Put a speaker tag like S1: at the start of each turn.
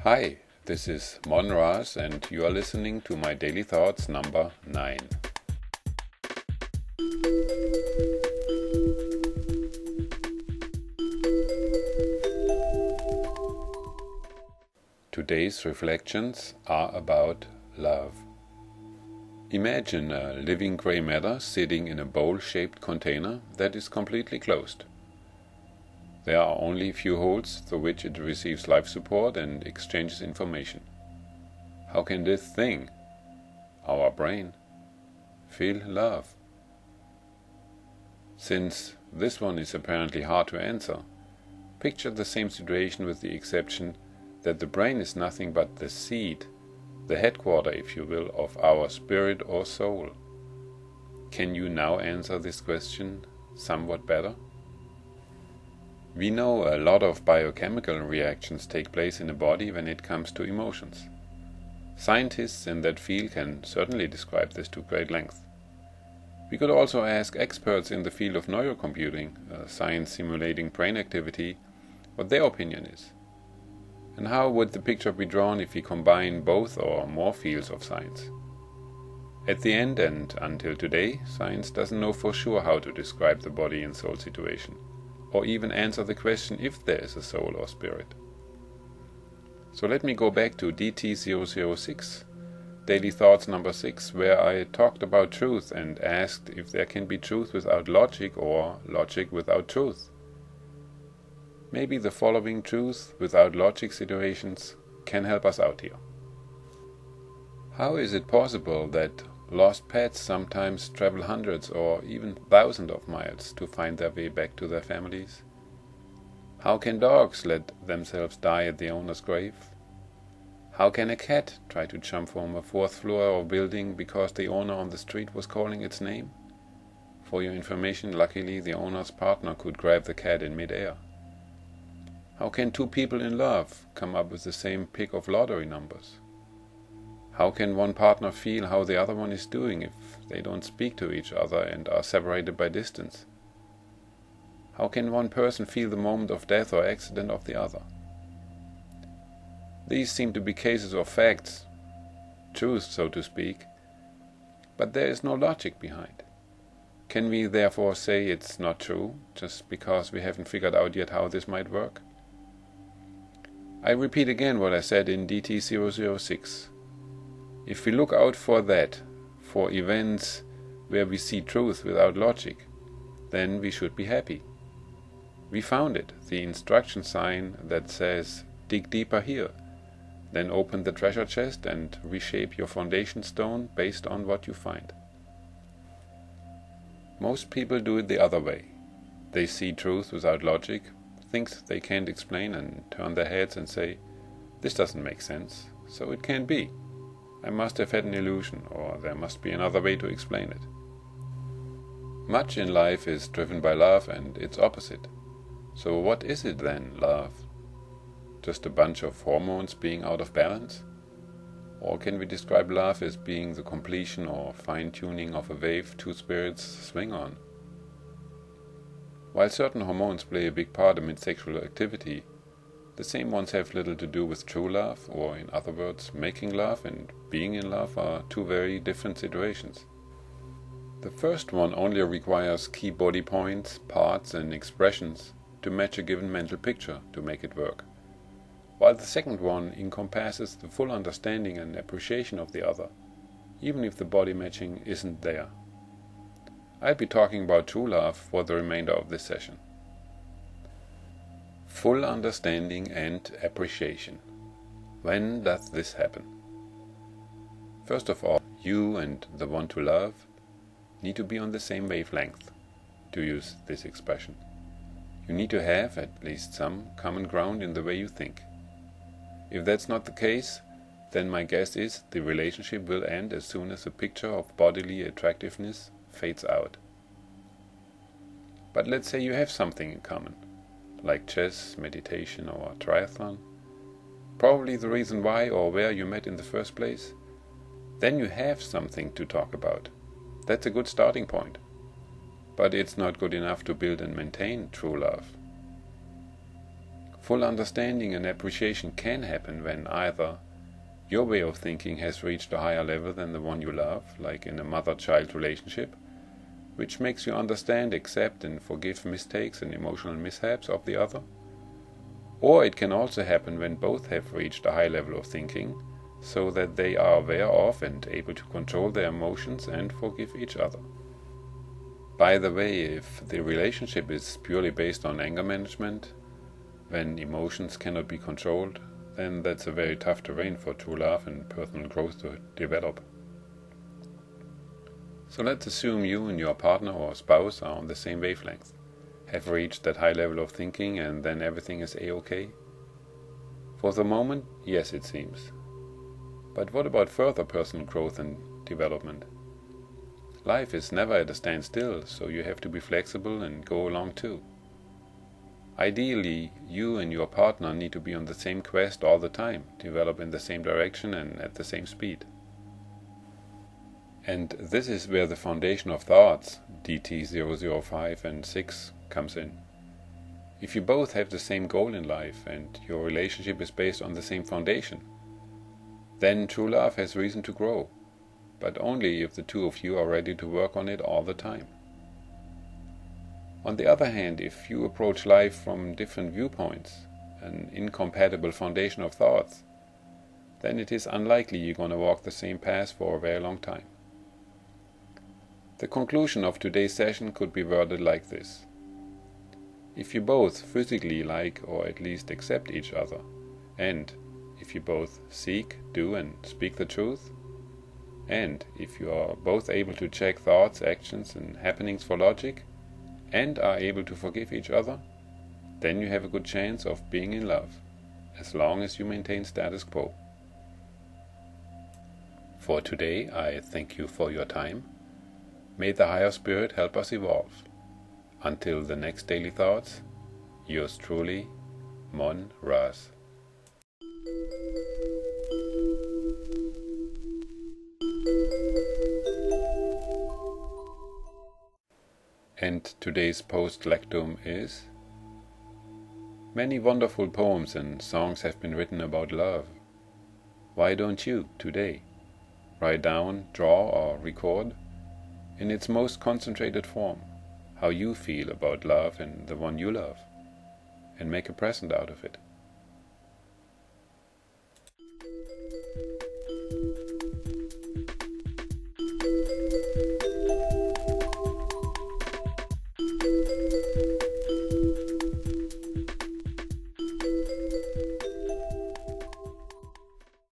S1: Hi, this is Mon Rasz and you are listening to my daily thoughts number 9. Today's reflections are about love. Imagine a living grey matter sitting in a bowl-shaped container that is completely closed. There are only a few holes through which it receives life support and exchanges information. How can this thing, our brain, feel love? Since this one is apparently hard to answer, picture the same situation with the exception that the brain is nothing but the seat, the headquarter, if you will, of our spirit or soul. Can you now answer this question somewhat better? We know a lot of biochemical reactions take place in the body when it comes to emotions. Scientists in that field can certainly describe this to great length. We could also ask experts in the field of neurocomputing, science simulating brain activity, what their opinion is. And how would the picture be drawn if we combine both or more fields of science? At the end and until today, science doesn't know for sure how to describe the body and soul situation, or even answer the question if there is a soul or spirit. So let me go back to DT-006, Daily Thoughts number 6, where I talked about truth and asked if there can be truth without logic or logic without truth. Maybe the following truth without logic situations can help us out here. How is it possible that lost pets sometimes travel hundreds or even thousands of miles to find their way back to their families? How can dogs let themselves die at the owner's grave? How can a cat try to jump from a 4th floor of a building because the owner on the street was calling its name? For your information, luckily the owner's partner could grab the cat in mid-air. How can two people in love come up with the same pick of lottery numbers? How can one partner feel how the other one is doing if they don't speak to each other and are separated by distance? How can one person feel the moment of death or accident of the other? These seem to be cases of facts, truth so to speak, but there is no logic behind. Can we therefore say it's not true, just because we haven't figured out yet how this might work? I repeat again what I said in DT-006. If we look out for that, for events where we see truth without logic, then we should be happy. We found it, the instruction sign that says, dig deeper here, then open the treasure chest and reshape your foundation stone based on what you find. Most people do it the other way. They see truth without logic, things they can't explain and turn their heads and say, this doesn't make sense, so it can't be. I must have had an illusion, or there must be another way to explain it. Much in life is driven by love and its opposite. So what is it then, love? Just a bunch of hormones being out of balance? Or can we describe love as being the completion or fine-tuning of a wave two spirits swing on? While certain hormones play a big part amid sexual activity, the same ones have little to do with true love, or in other words, making love and being in love are two very different situations. The first one only requires key body points, parts and expressions to match a given mental picture to make it work, while the second one encompasses the full understanding and appreciation of the other, even if the body matching isn't there. I'll be talking about true love for the remainder of this session. Full understanding and appreciation. When does this happen? First of all, you and the one to love need to be on the same wavelength, to use this expression. You need to have at least some common ground in the way you think. If that's not the case, then my guess is the relationship will end as soon as the picture of bodily attractiveness fades out. But let's say you have something in common, like chess, meditation or triathlon, probably the reason why or where you met in the first place. Then you have something to talk about. That's a good starting point. But it's not good enough to build and maintain true love. Full understanding and appreciation can happen when either your way of thinking has reached a higher level than the one you love, like in a mother-child relationship, which makes you understand, accept and forgive mistakes and emotional mishaps of the other. Or it can also happen when both have reached a high level of thinking, so that they are aware of and able to control their emotions and forgive each other. By the way, if the relationship is purely based on anger management, when emotions cannot be controlled, then that's a very tough terrain for true love and personal growth to develop. So let's assume you and your partner or spouse are on the same wavelength, have reached that high level of thinking, and then everything is a-okay? For the moment, yes, it seems. But what about further personal growth and development? Life is never at a standstill, so you have to be flexible and go along too. Ideally, you and your partner need to be on the same quest all the time, develop in the same direction and at the same speed. And this is where the foundation of thoughts, DT-005 and 6, comes in. If you both have the same goal in life and your relationship is based on the same foundation, then true love has reason to grow, but only if the two of you are ready to work on it all the time. On the other hand, if you approach life from different viewpoints, an incompatible foundation of thoughts, then it is unlikely you're going to walk the same path for a very long time. The conclusion of today's session could be worded like this. If you both physically like or at least accept each other, and if you both seek, do and speak the truth, and if you are both able to check thoughts, actions and happenings for logic, and are able to forgive each other, then you have a good chance of being in love, as long as you maintain status quo. For today, I thank you for your time. May the higher spirit help us evolve. Until the next Daily Thoughts, yours truly, Mon Rasz. And today's post Lectum is: many wonderful poems and songs have been written about love. Why don't you, today, write down, draw or record, in its most concentrated form, how you feel about love and the one you love, and make a present out of it?